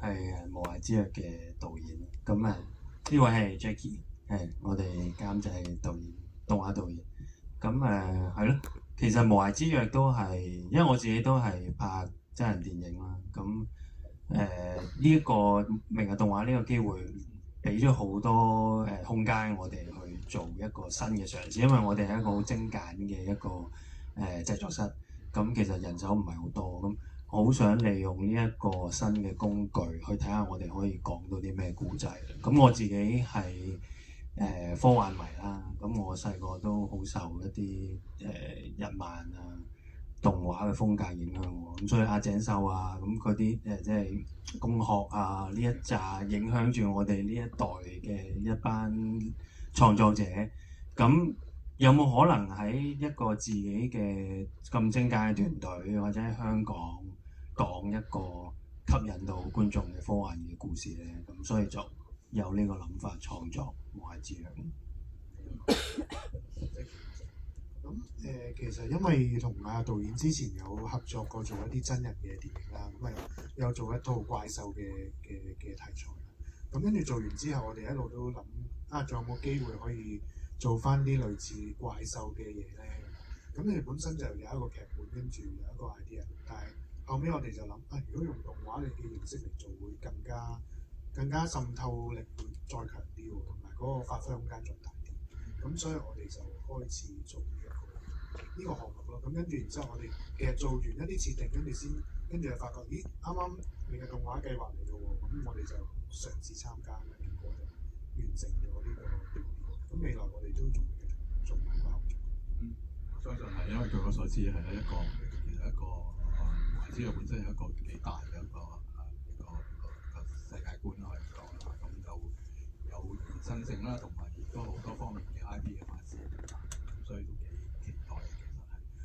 係無涯之約嘅導演。咁呢位係 Jackie， 係我哋監製導演、動畫導演。咁係咯，其實無涯之約都係，因為我自己都係拍真人電影啦。咁呢一個明日動畫呢個機會，俾咗好多空間我哋去做一個新嘅嘗試，因為我哋係一個好精簡嘅一個製作室。咁其實人手唔係好多，咁好想利用呢一個新嘅工具去睇下我哋可以講到啲咩故仔。咁我自己係科幻迷啦，咁我細個都好受一啲日漫啊動畫嘅風格影響喎，咁所以阿井秀啊，咁嗰啲即係工學啊呢一紮影響住我哋呢一代嘅一班創作者。咁有冇可能喺一個自己嘅咁精簡嘅團隊，或者喺香港講一個吸引到觀眾嘅科幻嘅故事咧？咁所以就有呢個諗法創作無涯之約。咁其實因為同導演之前有合作過做一啲真人嘅電影啦，咁有做一套怪獸嘅題材啦。咁跟住做完之後，我哋一路都諗仲有冇機會可以做翻啲類似怪獸嘅嘢咧？咁你哋本身就有一個劇本，跟住有一個 idea， 但係後尾我哋就諗如果用動畫嘅形式嚟做，會更加滲透力會再強啲喎，同埋嗰個發揮空間再大啲。咁所以我哋就開始做呢個項目咯。咁跟住然之後，我哋其實做完一啲設定，跟住就發覺，咦啱啱明日動畫計劃嚟嘅喎，咁我哋就嘗試參加，結果就完成咗呢個調研。咁未來我哋都仲繼續做埋個合作。我相信係因為據我所知係其實一個無涯之約本身係一個幾大嘅一個世界觀啦，可以講啦。咁就有延伸性啦，同埋亦都好多方面嘅 IP 嘅發展。